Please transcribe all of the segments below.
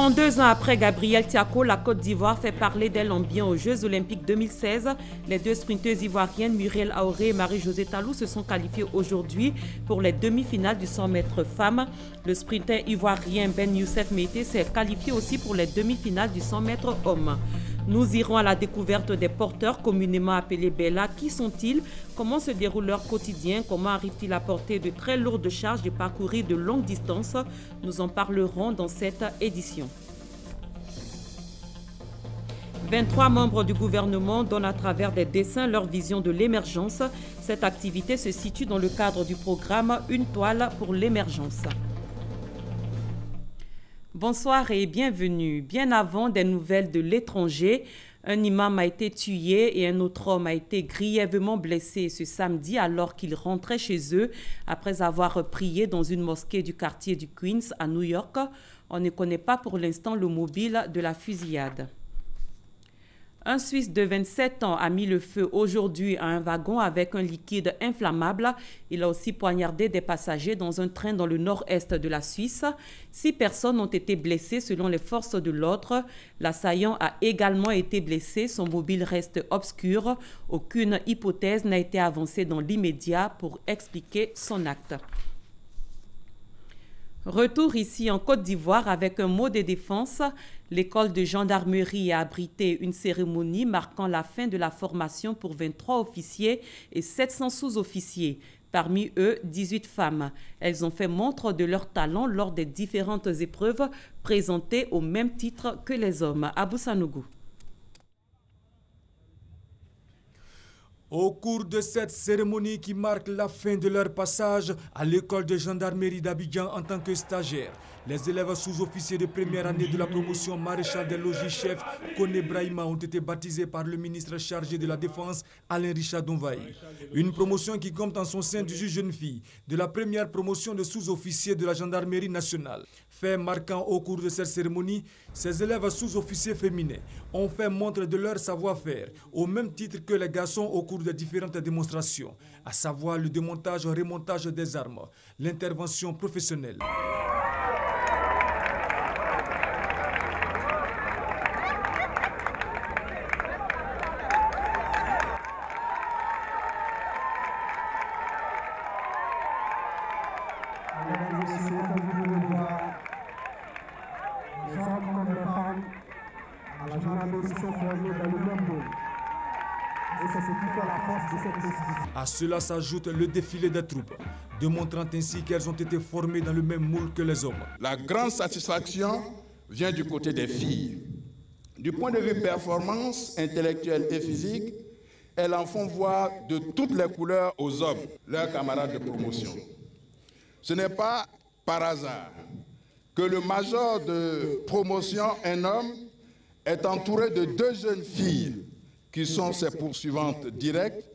32 ans après Gabrielle Thiako, la Côte d'Ivoire fait parler d'elle en bien aux Jeux Olympiques 2016. Les deux sprinteuses ivoiriennes, Muriel Auré et Marie-Josée Talou, se sont qualifiées aujourd'hui pour les demi-finales du 100 mètres femmes. Le sprinteur ivoirien Ben Youssef Meïté s'est qualifié aussi pour les demi-finales du 100 mètres hommes. Nous irons à la découverte des porteurs communément appelés Bella. Qui sont-ils? Comment se déroule leur quotidien? Comment arrivent-ils à porter de très lourdes charges et parcourir de longues distances? Nous en parlerons dans cette édition. 23 membres du gouvernement donnent à travers des dessins leur vision de l'émergence. Cette activité se situe dans le cadre du programme Une toile pour l'émergence. Bonsoir et bienvenue. Bien avant des nouvelles de l'étranger, un imam a été tué et un autre homme a été grièvement blessé ce samedi alors qu'ils rentraient chez eux après avoir prié dans une mosquée du quartier du Queens à New York. On ne connaît pas pour l'instant le mobile de la fusillade. Un Suisse de 27 ans a mis le feu aujourd'hui à un wagon avec un liquide inflammable. Il a aussi poignardé des passagers dans un train dans le nord-est de la Suisse. 6 personnes ont été blessées selon les forces de l'ordre. L'assaillant a également été blessé. Son mobile reste obscur. Aucune hypothèse n'a été avancée dans l'immédiat pour expliquer son acte. Retour ici en Côte d'Ivoire avec un mot de défense. L'école de gendarmerie a abrité une cérémonie marquant la fin de la formation pour 23 officiers et 700 sous-officiers. Parmi eux, 18 femmes. Elles ont fait montre de leur talent lors des différentes épreuves présentées au même titre que les hommes. Abou Sanougou. Au cours de cette cérémonie qui marque la fin de leur passage à l'école de gendarmerie d'Abidjan en tant que stagiaires, les élèves sous-officiers de première année de la promotion maréchal des logis chef Koné Brahima ont été baptisés par le ministre chargé de la Défense Alain Richard Donvaï. Une promotion qui compte en son sein 18 jeunes filles de la première promotion de sous-officiers de la gendarmerie nationale. Fait marquant au cours de cette cérémonie, ces élèves sous-officiers féminins ont fait montre de leur savoir-faire au même titre que les garçons au cours de différentes démonstrations, à savoir le démontage-remontage des armes, l'intervention professionnelle. À cela s'ajoute le défilé des troupes, démontrant ainsi qu'elles ont été formées dans le même moule que les hommes. La grande satisfaction vient du côté des filles. Du point de vue performance intellectuelle et physique, elles en font voir de toutes les couleurs aux hommes, leurs camarades de promotion. Ce n'est pas par hasard que le major de promotion, un homme, est entouré de 2 jeunes filles qui sont ses poursuivantes directes,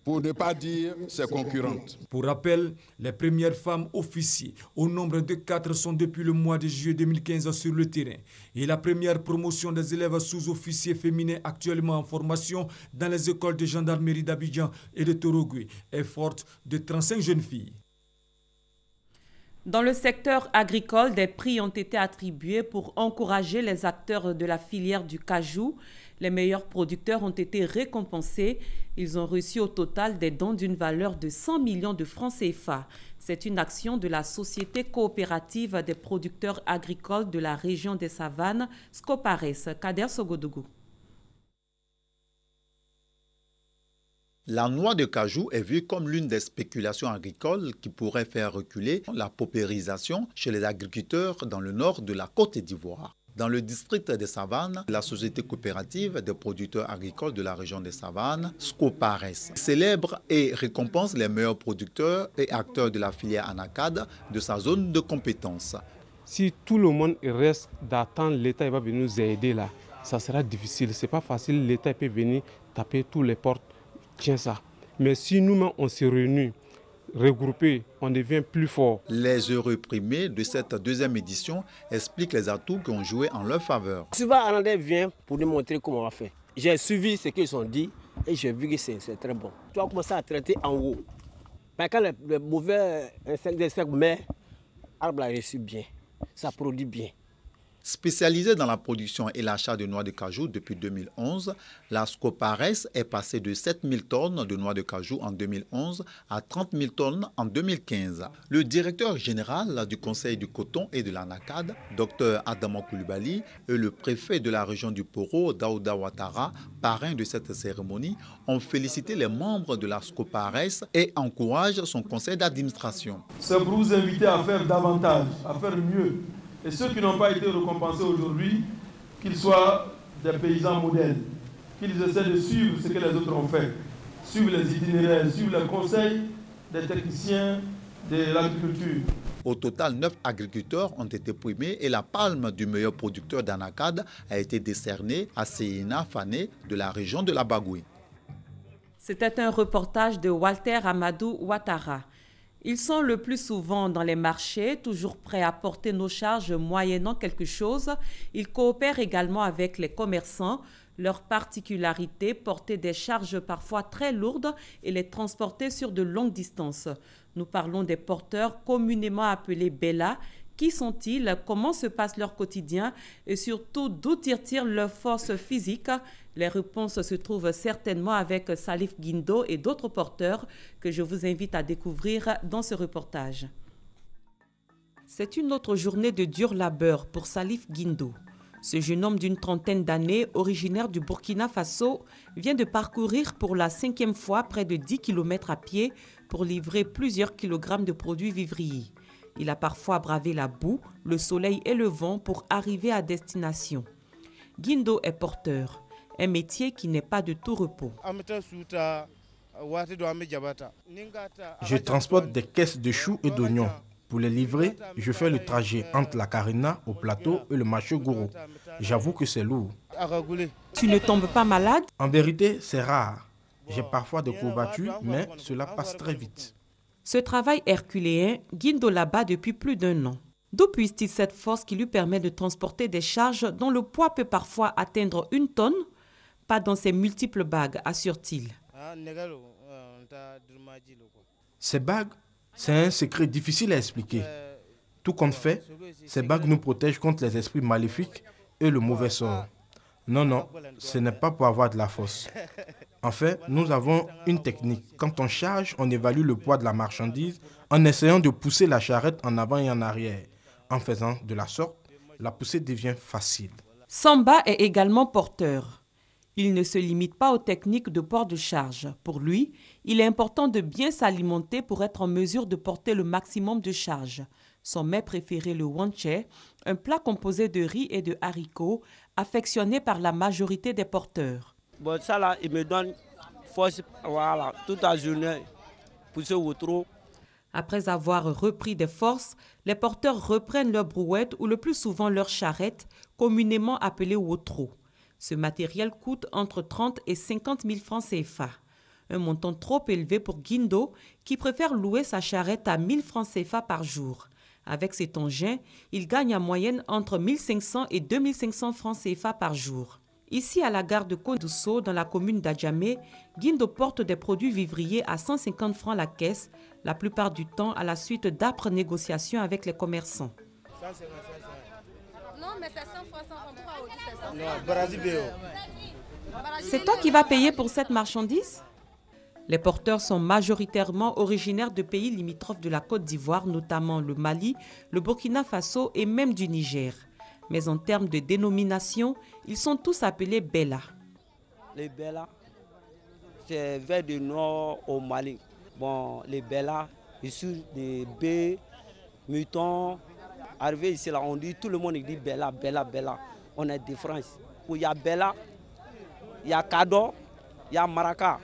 pour ne pas dire ses concurrentes. Pour rappel, les premières femmes officiers, au nombre de 4, sont depuis le mois de juillet 2015 sur le terrain. Et la première promotion des élèves sous-officiers féminins actuellement en formation dans les écoles de gendarmerie d'Abidjan et de Torogwe est forte de 35 jeunes filles. Dans le secteur agricole, des prix ont été attribués pour encourager les acteurs de la filière du cajou. Les meilleurs producteurs ont été récompensés. Ils ont reçu au total des dons d'une valeur de 100 millions de francs CFA. C'est une action de la Société coopérative des producteurs agricoles de la région des Savanes, Scopares. Kader Sogodougou. La noix de cajou est vue comme l'une des spéculations agricoles qui pourrait faire reculer la paupérisation chez les agriculteurs dans le nord de la Côte d'Ivoire. Dans le district des Savanes, la Société coopérative des producteurs agricoles de la région des Savanes, Scopares, célèbre et récompense les meilleurs producteurs et acteurs de la filière anacade de sa zone de compétence. Si tout le monde reste d'attendre, l'État va venir nous aider là. Ça sera difficile, ce n'est pas facile, l'État peut venir taper toutes les portes. Tiens ça. Mais si nous-mêmes on se réunit, regroupés, on devient plus fort. Les heureux primés de cette deuxième édition expliquent les atouts qui ont joué en leur faveur. Souvent, Anandé vient pour nous montrer comment on va faire. J'ai suivi ce qu'ils ont dit et j'ai vu que c'est très bon. Tu vas commencer à traiter en haut. Mais quand le mauvais insecte mais l'arbre a reçu bien, ça produit bien. Spécialisée dans la production et l'achat de noix de cajou depuis 2011, la Scopares est passée de 7 000 tonnes de noix de cajou en 2011 à 30 000 tonnes en 2015. Le directeur général du Conseil du coton et de l'Anacad, Dr Adama Koulibaly, et le préfet de la région du Poro, Daouda Ouattara, parrain de cette cérémonie, ont félicité les membres de la Scopares et encouragent son conseil d'administration. C'est pour vous inviter à faire davantage, à faire mieux. Et ceux qui n'ont pas été récompensés aujourd'hui, qu'ils soient des paysans modèles, qu'ils essaient de suivre ce que les autres ont fait, suivre les itinéraires, suivre les conseils des techniciens de l'agriculture. Au total, 9 agriculteurs ont été primés et la palme du meilleur producteur d'Anacad a été décernée à Seina Fané de la région de la Bagoui. C'était un reportage de Walter Amadou Ouattara. Ils sont le plus souvent dans les marchés, toujours prêts à porter nos charges moyennant quelque chose. Ils coopèrent également avec les commerçants. Leur particularité, porter des charges parfois très lourdes et les transporter sur de longues distances. Nous parlons des porteurs communément appelés Bella. Qui sont-ils? Comment se passe leur quotidien? Et surtout, d'où tirent-ils leur force physique? Les réponses se trouvent certainement avec Salif Guindo et d'autres porteurs que je vous invite à découvrir dans ce reportage. C'est une autre journée de dur labeur pour Salif Guindo. Ce jeune homme d'une trentaine d'années, originaire du Burkina Faso, vient de parcourir pour la 5e fois près de 10 km à pied pour livrer plusieurs kilogrammes de produits vivriers. Il a parfois bravé la boue, le soleil et le vent pour arriver à destination. Guindo est porteur, un métier qui n'est pas de tout repos. Je transporte des caisses de choux et d'oignons. Pour les livrer, je fais le trajet entre la Carina au plateau et le marché Gourou. J'avoue que c'est lourd. Tu ne tombes pas malade? En vérité, c'est rare. J'ai parfois des courbatures, mais cela passe très vite. Ce travail herculéen, Guindo l'abat depuis plus d'1 an. D'où puise-t-il cette force qui lui permet de transporter des charges dont le poids peut parfois atteindre 1 tonne? Pas dans ses multiples bagues, assure-t-il. Ces bagues, c'est un secret difficile à expliquer. Tout compte fait, ces bagues nous protègent contre les esprits maléfiques et le mauvais sort. Non, ce n'est pas pour avoir de la force. En fait, nous avons une technique. Quand on charge, on évalue le poids de la marchandise en essayant de pousser la charrette en avant et en arrière. En faisant de la sorte, la poussée devient facile. Samba est également porteur. Il ne se limite pas aux techniques de port de charge. Pour lui, il est important de bien s'alimenter pour être en mesure de porter le maximum de charge. Son mets préféré, le wanché, un plat composé de riz et de haricots, affectionné par la majorité des porteurs. Bon, ça là, il me donne force, voilà, toute la journée, pousser au trou. Après avoir repris des forces, les porteurs reprennent leur brouette ou le plus souvent leur charrette, communément appelée wotro. Ce matériel coûte entre 30 et 50 000 francs CFA. Un montant trop élevé pour Guindo, qui préfère louer sa charrette à 1 000 francs CFA par jour. Avec cet engin, il gagne en moyenne entre 1 500 et 2 500 francs CFA par jour. Ici, à la gare de Kodousso, dans la commune d'Adjamé, Guindo porte des produits vivriers à 150 francs la caisse, la plupart du temps à la suite d'âpres négociations avec les commerçants. C'est toi qui vas payer pour cette marchandise? Les porteurs sont majoritairement originaires de pays limitrophes de la Côte d'Ivoire, notamment le Mali, le Burkina Faso et même du Niger. Mais en termes de dénomination, ils sont tous appelés Bella. Les Bella, c'est vers du nord au Mali. Bon, les Bella, issus des baies, moutons. Arrivé ici, là, on dit, tout le monde dit Bella, Bella, Bella. On a des différences. Il y a Bella, il y a Kado, il y a Maraka,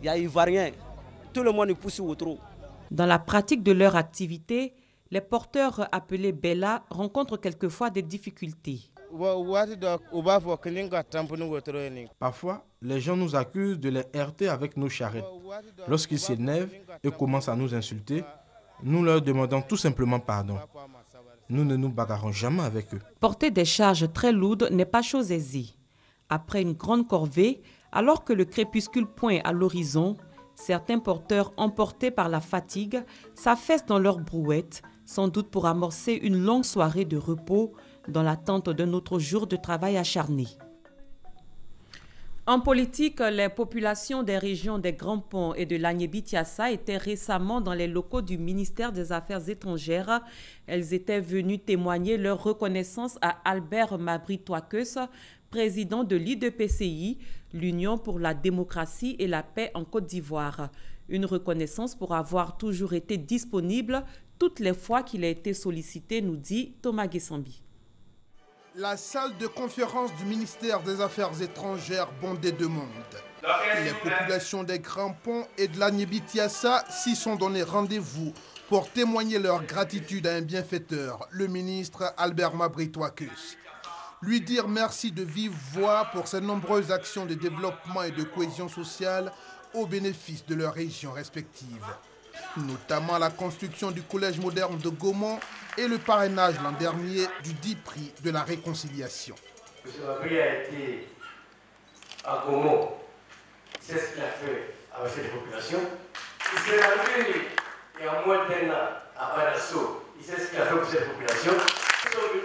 il y a Ivoirien. Tout le monde pousse au trou. Dans la pratique de leur activité, les porteurs appelés Bella rencontrent quelquefois des difficultés. Parfois, les gens nous accusent de les heurter avec nos charrettes. Lorsqu'ils s'énervent et commencent à nous insulter, nous leur demandons tout simplement pardon. Nous ne nous bagarrons jamais avec eux. Porter des charges très lourdes n'est pas chose aisée. Après une grande corvée, alors que le crépuscule pointe à l'horizon, certains porteurs emportés par la fatigue s'affaissent dans leur brouette, sans doute pour amorcer une longue soirée de repos dans l'attente d'un autre jour de travail acharné. En politique, les populations des régions des Grands Ponts et de l'Agnébi-Tiassa étaient récemment dans les locaux du ministère des Affaires étrangères. Elles étaient venues témoigner leur reconnaissance à Albert Mabry-Touakeus, président de l'IDPCI, l'Union pour la démocratie et la paix en Côte d'Ivoire. Une reconnaissance pour avoir toujours été disponible toutes les fois qu'il a été sollicité, nous dit Thomas Guessambi. La salle de conférence du ministère des Affaires étrangères bondée de monde. Les populations des Grands Ponts et de l'Agnébi-Tiassa s'y sont donné rendez-vous pour témoigner leur gratitude à un bienfaiteur, le ministre Albert Mabry-Touakeus. Lui dire merci de vive voix pour ses nombreuses actions de développement et de cohésion sociale au bénéfice de leurs régions respectives. Notamment la construction du collège moderne de Gaumont et le parrainage l'an dernier du 10 prix de la réconciliation. M. Mabry a été à Gaumont, il sait ce qu'il a fait avec cette population. Il s'est arrivé il y a moins d'un an à Badasso, il sait ce qu'il a fait pour cette population.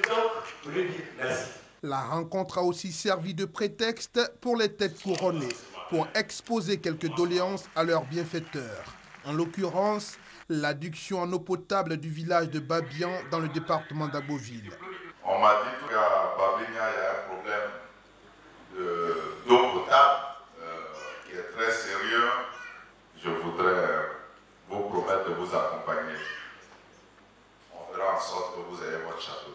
Donc, lui dire merci. La rencontre a aussi servi de prétexte pour les têtes couronnées, pour exposer quelques doléances à leurs bienfaiteurs. En l'occurrence, l'adduction en eau potable du village de Babian dans le département d'Aboville. On m'a dit qu'à Babian, il y a un problème d'eau potable qui est très sérieux. Je voudrais vous promettre de vous accompagner. On fera en sorte que vous ayez votre château d'eau.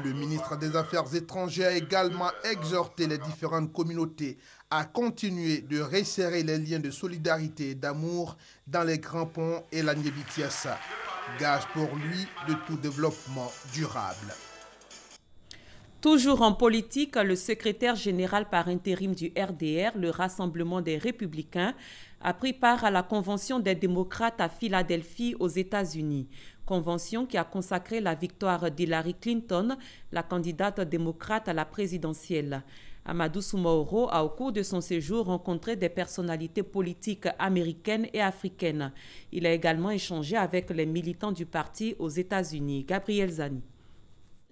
Le ministre des Affaires étrangères a également exhorté les différentes communautés à continuer de resserrer les liens de solidarité et d'amour dans les Grands Ponts et l'Agnébi-Tiassa, gage pour lui de tout développement durable. Toujours en politique, le secrétaire général par intérim du RDR, le Rassemblement des Républicains, a pris part à la Convention des démocrates à Philadelphie aux États-Unis. Convention qui a consacré la victoire d'Hillary Clinton, la candidate démocrate à la présidentielle. Amadou Soumaoro a, au cours de son séjour, rencontré des personnalités politiques américaines et africaines. Il a également échangé avec les militants du parti aux États-Unis. Gabriel Zani.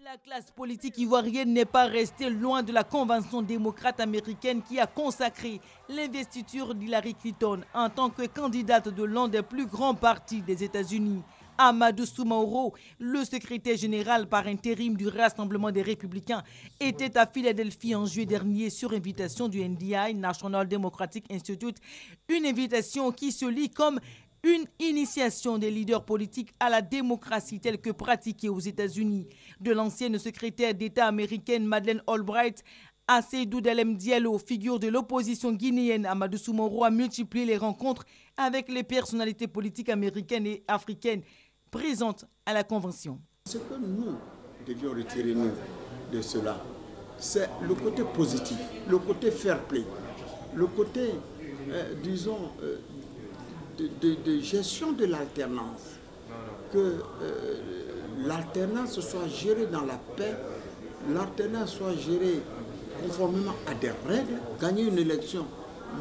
La classe politique ivoirienne n'est pas restée loin de la Convention démocrate américaine qui a consacré l'investiture d'Hillary Clinton en tant que candidate de l'un des plus grands partis des États-Unis. Amadou Soumaoro, le secrétaire général par intérim du Rassemblement des Républicains, était à Philadelphie en juillet dernier sur invitation du NDI, National Democratic Institute, une invitation qui se lit comme une initiation des leaders politiques à la démocratie telle que pratiquée aux États-Unis. De l'ancienne secrétaire d'État américaine Madeleine Albright à Seydou Dalem Diallo, figure de l'opposition guinéenne, Amadou Soumaoro a multiplié les rencontres avec les personnalités politiques américaines et africaines présentes à la Convention. Ce que nous devions retirer nous, de cela, c'est le côté positif, le côté fair play, le côté, disons, de gestion de l'alternance. Que l'alternance soit gérée dans la paix, l'alternance soit gérée conformément à des règles. Gagner une élection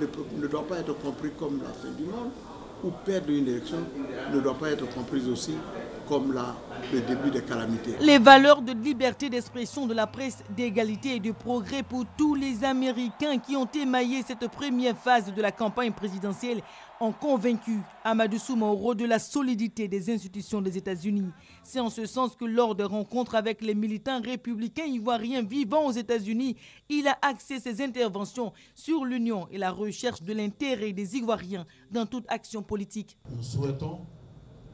ne doit pas être compris comme la fin du monde, ou perdre une élection ne doit pas être comprise aussi comme le début des calamités. Les valeurs de liberté d'expression, de la presse, d'égalité et de progrès pour tous les Américains qui ont émaillé cette première phase de la campagne présidentielle ont convaincu Amadou Soumaoro de la solidité des institutions des États-Unis. C'est en ce sens que lors de rencontres avec les militants républicains ivoiriens vivant aux États-Unis, il a axé ses interventions sur l'union et la recherche de l'intérêt des Ivoiriens dans toute action politique. Nous souhaitons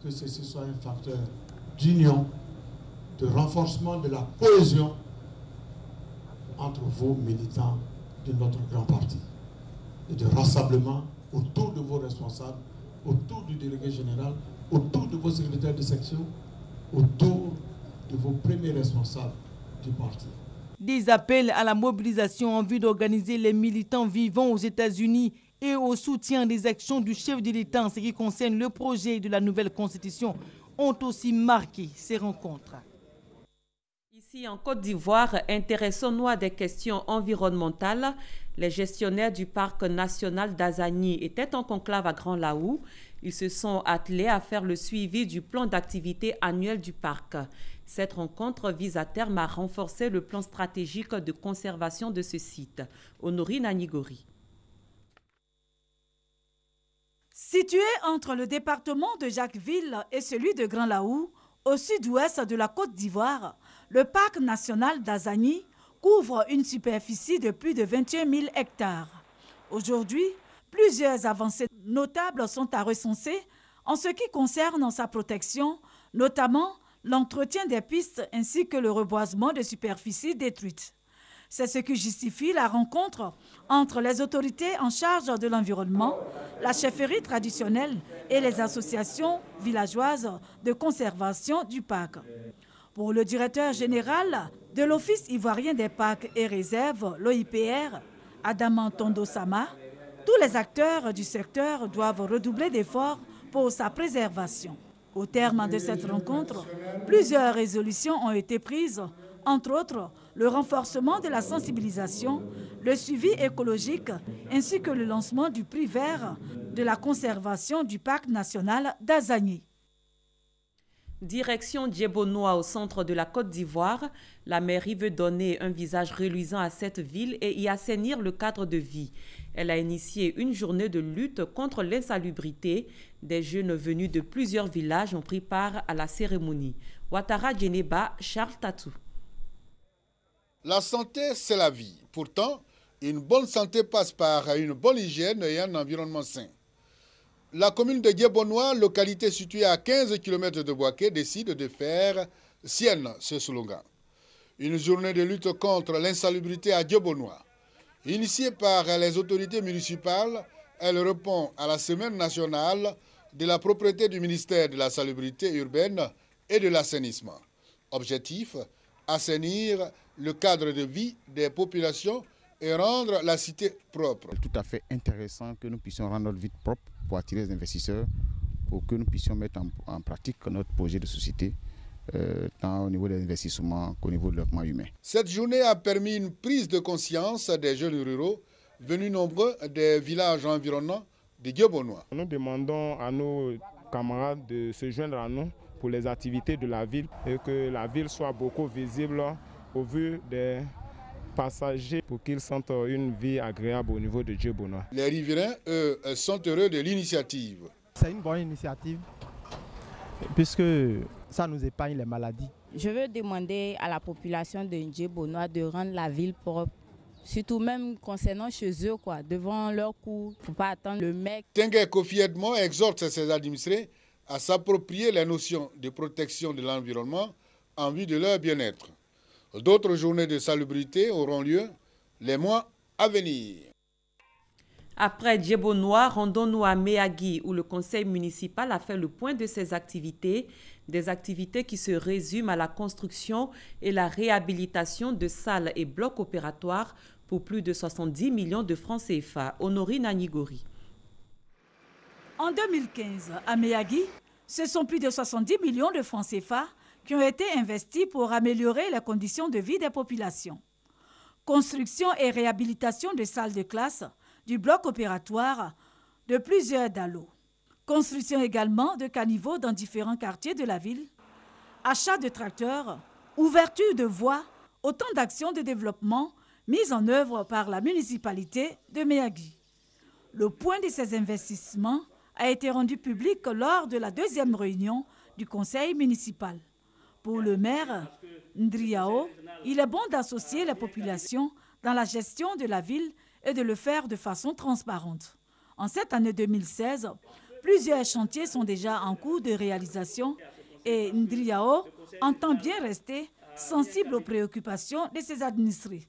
que ceci soit un facteur d'union, de renforcement de la cohésion entre vos militants de notre grand parti et de rassemblement autour de vos responsables, autour du délégué général, autour de vos secrétaires de section, autour de vos premiers responsables du parti. Des appels à la mobilisation en vue d'organiser les militants vivant aux États-Unis et au soutien des actions du chef de l'État en ce qui concerne le projet de la nouvelle constitution ont aussi marqué ces rencontres. Ici en Côte d'Ivoire, intéressons-nous à des questions environnementales. Les gestionnaires du parc national d'Azani étaient en conclave à Grand Laou. Ils se sont attelés à faire le suivi du plan d'activité annuel du parc. Cette rencontre vise à terme à renforcer le plan stratégique de conservation de ce site. Honorine Anigori. Situé entre le département de Jacquesville et celui de Grand-Laou, au sud-ouest de la Côte d'Ivoire, le parc national d'Azagny couvre une superficie de plus de 21 000 hectares. Aujourd'hui, plusieurs avancées notables sont à recenser en ce qui concerne sa protection, notamment l'entretien des pistes ainsi que le reboisement de superficies détruites. C'est ce qui justifie la rencontre entre les autorités en charge de l'environnement, la chefferie traditionnelle et les associations villageoises de conservation du parc. Pour le directeur général de l'Office ivoirien des parcs et réserves, l'OIPR, Adama Tondo-Sama, tous les acteurs du secteur doivent redoubler d'efforts pour sa préservation. Au terme de cette rencontre, plusieurs résolutions ont été prises, entre autres le renforcement de la sensibilisation, le suivi écologique ainsi que le lancement du prix vert de la conservation du parc national d'Azagny. Direction Djebonoa au centre de la Côte d'Ivoire, la mairie veut donner un visage reluisant à cette ville et y assainir le cadre de vie. Elle a initié une journée de lutte contre l'insalubrité. Des jeunes venus de plusieurs villages ont pris part à la cérémonie. Ouattara Djeneba, Charles Tatou. La santé, c'est la vie. Pourtant, une bonne santé passe par une bonne hygiène et un environnement sain. La commune de Djebonoa, localité située à 15 km de Bouaké, décide de faire sienne ce slogan. Une journée de lutte contre l'insalubrité à Djebonoa. Initiée par les autorités municipales, elle répond à la semaine nationale de la propriété du ministère de la salubrité urbaine et de l'assainissement. Objectif, assainir le cadre de vie des populations et rendre la cité propre. C'est tout à fait intéressant que nous puissions rendre notre vie propre pour attirer les investisseurs, pour que nous puissions mettre en pratique notre projet de société, tant au niveau des investissements qu'au niveau de développement humain. Cette journée a permis une prise de conscience des jeunes ruraux venus nombreux des villages environnants de Djebonoa. Nous demandons à nos camarades de se joindre à nous pour les activités de la ville et que la ville soit beaucoup visible au vu des passagers pour qu'ils sentent une vie agréable au niveau de Djebonoa. Les riverains, eux, sont heureux de l'initiative. C'est une bonne initiative puisque ça nous épargne les maladies. Je veux demander à la population de Djebonoa de rendre la ville propre, surtout même concernant chez eux, devant leur cour, il ne faut pas attendre le mec. Tengue Kofi Edmond exhorte ses administrés à s'approprier les notions de protection de l'environnement en vue de leur bien-être. D'autres journées de salubrité auront lieu les mois à venir. Après Djebonoa, rendons-nous à Méagui où le conseil municipal a fait le point de ses activités, des activités qui se résument à la construction et la réhabilitation de salles et blocs opératoires pour plus de 70 millions de francs CFA. Honorine Anigori. En 2015, à Méagui, ce sont plus de 70 millions de francs CFA qui ont été investis pour améliorer les conditions de vie des populations. Construction et réhabilitation de salles de classe, du bloc opératoire, de plusieurs dallos. Construction également de caniveaux dans différents quartiers de la ville. Achat de tracteurs, ouverture de voies, autant d'actions de développement mises en œuvre par la municipalité de Méagui. Le point de ces investissements a été rendu public lors de la deuxième réunion du conseil municipal. Pour le maire Ndriao, il est bon d'associer les populations dans la gestion de la ville et de le faire de façon transparente. En cette année 2016, plusieurs chantiers sont déjà en cours de réalisation et Ndriao entend bien rester sensible aux préoccupations de ses administrés.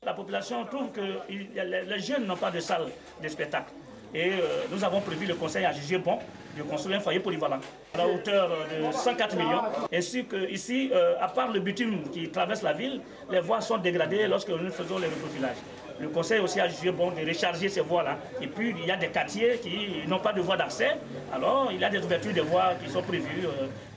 La population trouve que les jeunes n'ont pas de salle de spectacle. Et nous avons prévu, le conseil a jugé bon de construire un foyer polyvalent à la hauteur de 104 millions. Ainsi qu'ici, à part le bitume qui traverse la ville, les voies sont dégradées lorsque nous faisons les reprofilages. Le conseil aussi a jugé bon de recharger ces voies-là. Et puis, il y a des quartiers qui n'ont pas de voie d'accès. Alors, il y a des ouvertures de voies qui sont prévues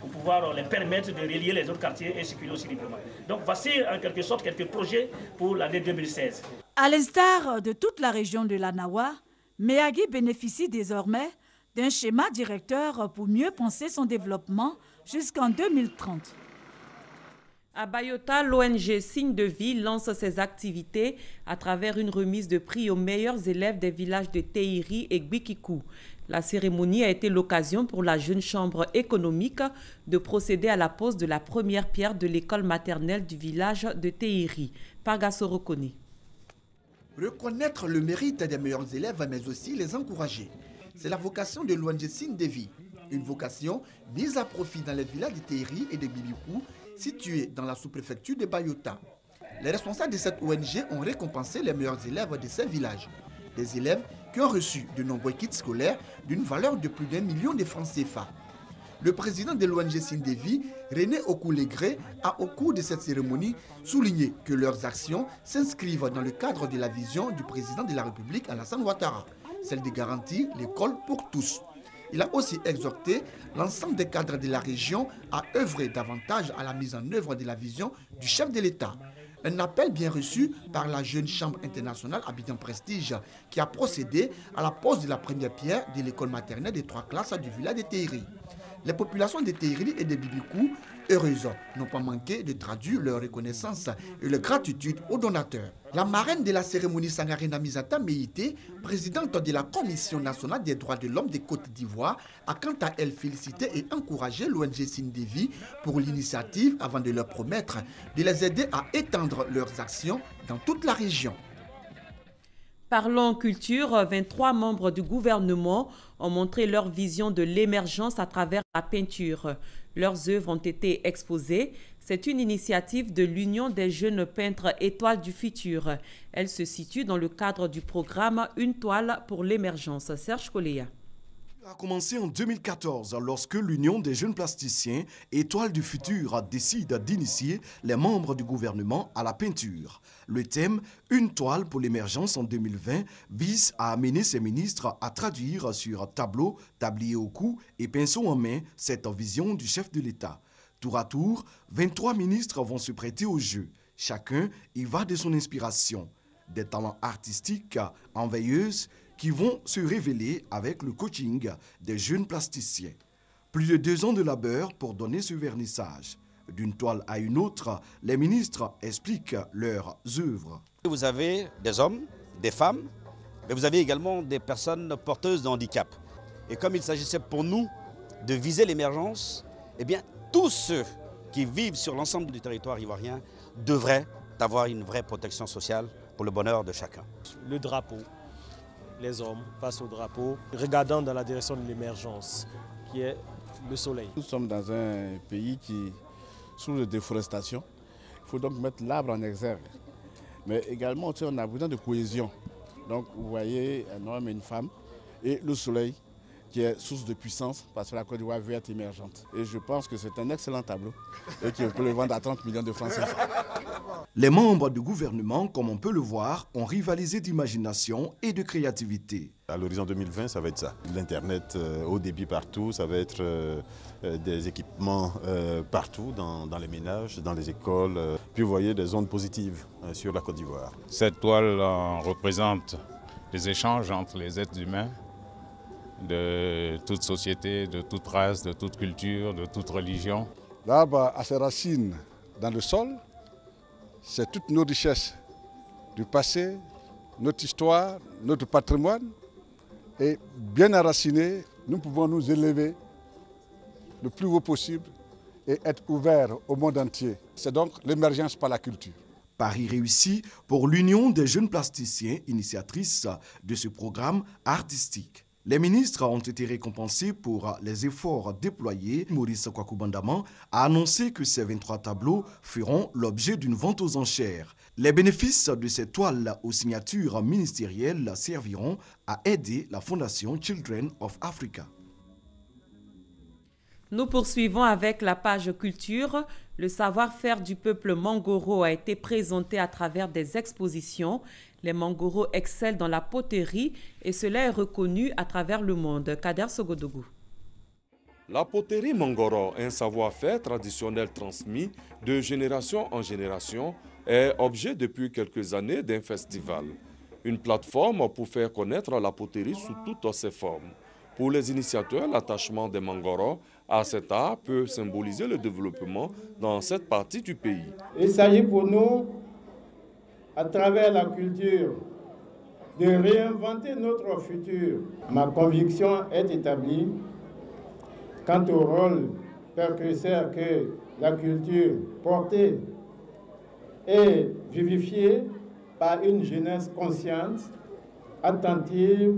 pour pouvoir les permettre de relier les autres quartiers et circuler aussi librement. Donc, voici en quelque sorte quelques projets pour l'année 2016. À l'instar de toute la région de la Nawa, Méagui bénéficie désormais d'un schéma directeur pour mieux penser son développement jusqu'en 2030. À Bayota, l'ONG Signe de Vie lance ses activités à travers une remise de prix aux meilleurs élèves des villages de Teiri et Gbikikou. La cérémonie a été l'occasion pour la jeune chambre économique de procéder à la pose de la première pierre de l'école maternelle du village de Teiri. Pargasso reconnaît. Reconnaître le mérite des meilleurs élèves, mais aussi les encourager. C'est la vocation de l'ONG Signe de Vie. Une vocation mise à profit dans les villages de Teiri et de Gbikikou, situés dans la sous-préfecture de Bayota. Les responsables de cette ONG ont récompensé les meilleurs élèves de ces villages. Des élèves qui ont reçu de nombreux kits scolaires d'une valeur de plus d'1 million de francs CFA. Le président de l'ONG Signe de Vie, René Okou-Legré, a au cours de cette cérémonie souligné que leurs actions s'inscrivent dans le cadre de la vision du président de la République, Alassane Ouattara, celle de garantir l'école pour tous. Il a aussi exhorté l'ensemble des cadres de la région à œuvrer davantage à la mise en œuvre de la vision du chef de l'État. Un appel bien reçu par la jeune chambre internationale Abidjan Prestige qui a procédé à la pose de la première pierre de l'école maternelle des 3 classes du village de Teiri. Les populations de Teiri et de Gbikikou, heureuses, n'ont pas manqué de traduire leur reconnaissance et leur gratitude aux donateurs. La marraine de la cérémonie, Sangarina Misata Meïté, présidente de la Commission nationale des droits de l'homme des Côtes d'Ivoire, a quant à elle félicité et encouragé l'ONG Signe de Vie pour l'initiative avant de leur promettre de les aider à étendre leurs actions dans toute la région. Parlons culture, 23 membres du gouvernement ont montré leur vision de l'émergence à travers la peinture. Leurs œuvres ont été exposées. C'est une initiative de l'Union des jeunes peintres Étoiles du futur. Elle se situe dans le cadre du programme Une toile pour l'émergence. Serge Koléa. A commencé en 2014 lorsque l'Union des jeunes plasticiens Étoiles du futur décide d'initier les membres du gouvernement à la peinture. Le thème « Une toile pour l'émergence » en 2020 vise à amener ces ministres à traduire sur tableau, tablier au cou et pinceau en main cette vision du chef de l'État. Tour à tour, 23 ministres vont se prêter au jeu. Chacun y va de son inspiration. Des talents artistiques en veilleuse qui vont se révéler avec le coaching des jeunes plasticiens. Plus de 2 ans de labeur pour donner ce vernissage. D'une toile à une autre, les ministres expliquent leurs œuvres. Vous avez des hommes, des femmes, mais vous avez également des personnes porteuses de handicap. Et comme il s'agissait pour nous de viser l'émergence, eh bien, tous ceux qui vivent sur l'ensemble du territoire ivoirien devraient avoir une vraie protection sociale pour le bonheur de chacun. Le drapeau. Les hommes face au drapeau, regardant dans la direction de l'émergence, qui est le soleil. Nous sommes dans un pays qui souffre de déforestation. Il faut donc mettre l'arbre en exergue. Mais également, on a besoin de cohésion. Donc, vous voyez un homme et une femme et le soleil qui est source de puissance parce que la Côte d'Ivoire veut être émergente. Et je pense que c'est un excellent tableau et qu'on peut le vendre à 30 millions de francs CFA. Les membres du gouvernement, comme on peut le voir, ont rivalisé d'imagination et de créativité. À l'horizon 2020, ça va être ça. L'Internet haut débit partout, ça va être des équipements partout, dans les ménages, dans les écoles. Puis vous voyez des ondes positives sur la Côte d'Ivoire. Cette toile représente les échanges entre les êtres humains de toute société, de toute race, de toute culture, de toute religion. L'arbre a ses racines dans le sol. C'est toutes nos richesses du passé, notre histoire, notre patrimoine. Et bien enracinés, nous pouvons nous élever le plus haut possible et être ouverts au monde entier. C'est donc l'émergence par la culture. Paris réussi pour l'Union des jeunes plasticiens, initiatrice de ce programme artistique. Les ministres ont été récompensés pour les efforts déployés. Maurice Kwaku-Bandaman a annoncé que ces 23 tableaux feront l'objet d'une vente aux enchères. Les bénéfices de ces toiles aux signatures ministérielles serviront à aider la fondation Children of Africa. Nous poursuivons avec la page culture. Le savoir-faire du peuple Mangoro a été présenté à travers des expositions. Les Mangoro excellent dans la poterie et cela est reconnu à travers le monde. Kader Sogodougou. La poterie Mangoro, un savoir-faire traditionnel transmis de génération en génération, est objet depuis quelques années d'un festival. Une plateforme pour faire connaître la poterie sous toutes ses formes. Pour les initiateurs, l'attachement des Mangoro à cet art peut symboliser le développement dans cette partie du pays. Il s'agit pour nous, à travers la culture, de réinventer notre futur. Ma conviction est établie quant au rôle précurseur que la culture portée et vivifiée par une jeunesse consciente, attentive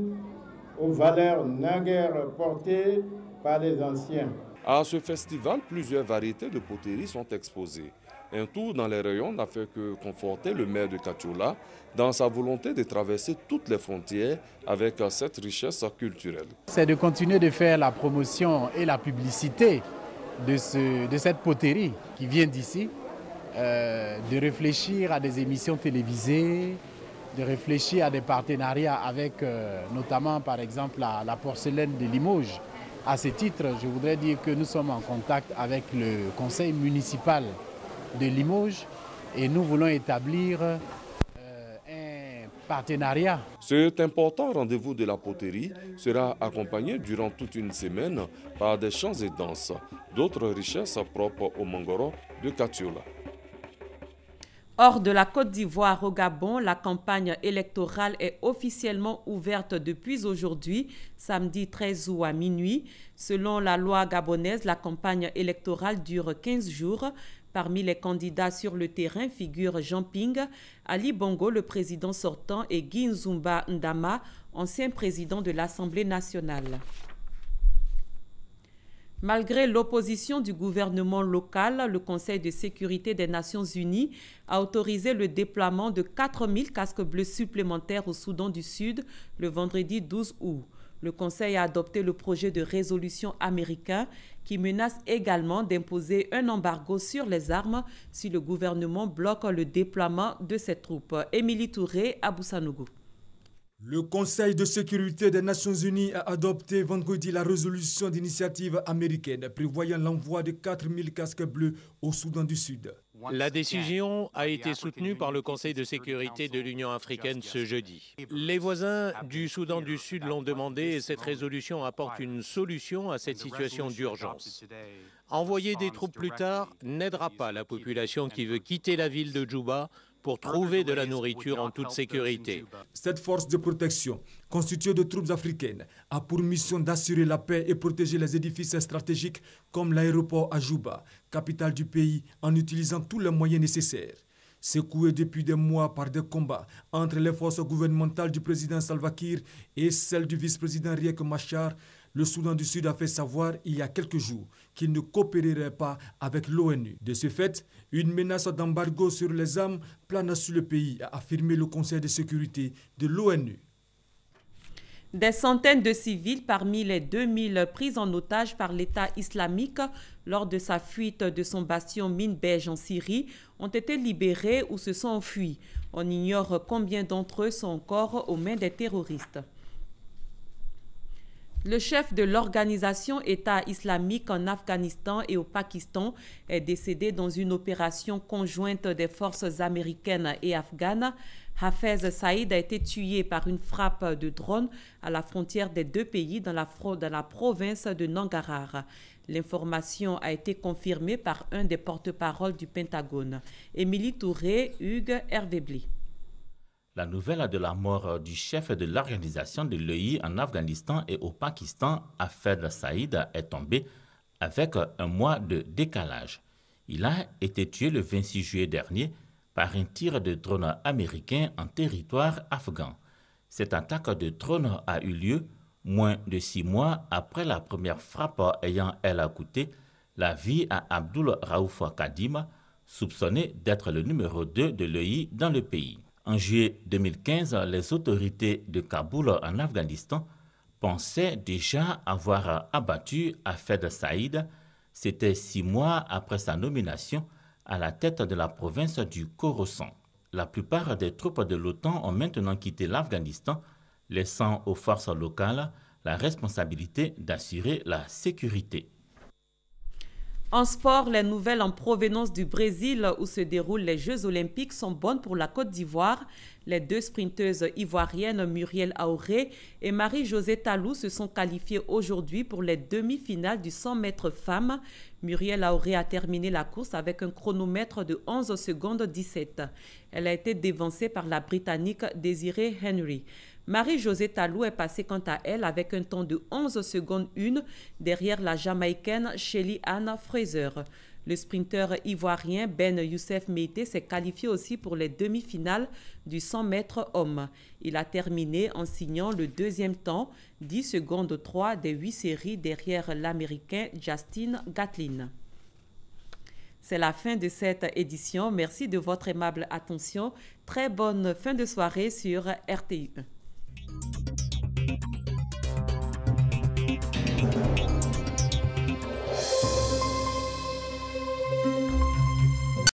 aux valeurs naguère portées par les anciens. À ce festival, plusieurs variétés de poteries sont exposées. Un tour dans les rayons n'a fait que conforter le maire de Katiola dans sa volonté de traverser toutes les frontières avec cette richesse culturelle. C'est de continuer de faire la promotion et la publicité de cette poterie qui vient d'ici, de réfléchir à des émissions télévisées, de réfléchir à des partenariats avec notamment par exemple la porcelaine de Limoges. À ce titre, je voudrais dire que nous sommes en contact avec le conseil municipal de Limoges et nous voulons établir un partenariat. Cet important rendez-vous de la poterie sera accompagné durant toute une semaine par des chants et danses, d'autres richesses propres au Mangoro de Katiola. Hors de la Côte d'Ivoire au Gabon, la campagne électorale est officiellement ouverte depuis aujourd'hui, samedi 13 août à minuit. Selon la loi gabonaise, la campagne électorale dure 15 jours. Parmi les candidats sur le terrain figurent Jean Ping, Ali Bongo, le président sortant, et Guy Nzumba Ndama, ancien président de l'Assemblée nationale. Malgré l'opposition du gouvernement local, le Conseil de sécurité des Nations Unies a autorisé le déploiement de 4000 casques bleus supplémentaires au Soudan du Sud le vendredi 12 août. Le Conseil a adopté le projet de résolution américain qui menace également d'imposer un embargo sur les armes si le gouvernement bloque le déploiement de ces troupes. Émilie Touré, Abou Sanougou. Le Conseil de sécurité des Nations Unies a adopté vendredi la résolution d'initiative américaine prévoyant l'envoi de 4000 casques bleus au Soudan du Sud. La décision a été soutenue par le Conseil de sécurité de l'Union africaine ce jeudi. Les voisins du Soudan du Sud l'ont demandé et cette résolution apporte une solution à cette situation d'urgence. Envoyer des troupes plus tard n'aidera pas la population qui veut quitter la ville de Djouba pour trouver de la nourriture en toute sécurité. Cette force de protection, constituée de troupes africaines, a pour mission d'assurer la paix et protéger les édifices stratégiques comme l'aéroport à Djouba, capitale du pays, en utilisant tous les moyens nécessaires. Secoué depuis des mois par des combats entre les forces gouvernementales du président Salva Kiir et celles du vice-président Riek Machar, le Soudan du Sud a fait savoir il y a quelques jours qu'il ne coopérerait pas avec l'ONU. De ce fait, une menace d'embargo sur les armes plane sur le pays, a affirmé le Conseil de sécurité de l'ONU. Des centaines de civils parmi les 2000 pris en otage par l'État islamique lors de sa fuite de son bastion Minbej en Syrie ont été libérés ou se sont enfuis. On ignore combien d'entre eux sont encore aux mains des terroristes. Le chef de l'organisation État islamique en Afghanistan et au Pakistan est décédé dans une opération conjointe des forces américaines et afghanes. Hafez Saïd a été tué par une frappe de drone à la frontière des deux pays dans la province de Nangarhar. L'information a été confirmée par un des porte-paroles du Pentagone. Émilie Touré, Hugues Hervé-Bly. La nouvelle de la mort du chef de l'organisation de l'EI en Afghanistan et au Pakistan, Hafez Saïd, est tombée avec un mois de décalage. Il a été tué le 26 juillet dernier par un tir de drone américain en territoire afghan. Cette attaque de drone a eu lieu moins de 6 mois après la première frappe ayant, elle, coûté la vie à Abdul Raouf Kadim, soupçonné d'être le numéro 2 de l'EI dans le pays. En juillet 2015, les autorités de Kaboul en Afghanistan pensaient déjà avoir abattu Hafez Saïd. C'était 6 mois après sa nomination à la tête de la province du Khorasan. La plupart des troupes de l'OTAN ont maintenant quitté l'Afghanistan, laissant aux forces locales la responsabilité d'assurer la sécurité. En sport, les nouvelles en provenance du Brésil où se déroulent les Jeux olympiques sont bonnes pour la Côte d'Ivoire. Les deux sprinteuses ivoiriennes Muriel Auré et Marie-Josée Talou se sont qualifiées aujourd'hui pour les demi-finales du 100 mètres femmes. Muriel Auré a terminé la course avec un chronomètre de 11 secondes 17. Elle a été dévancée par la Britannique Désirée Henry. Marie-Josée Talou est passée quant à elle avec un temps de 11 secondes 1 derrière la Jamaïcaine Shelly Ann Fraser. Le sprinteur ivoirien Ben Youssef Meïté s'est qualifié aussi pour les demi-finales du 100 mètres hommes. Il a terminé en signant le deuxième temps, 10 secondes 3 des 8 séries derrière l'Américain Justin Gatlin. C'est la fin de cette édition. Merci de votre aimable attention. Très bonne fin de soirée sur RTI1.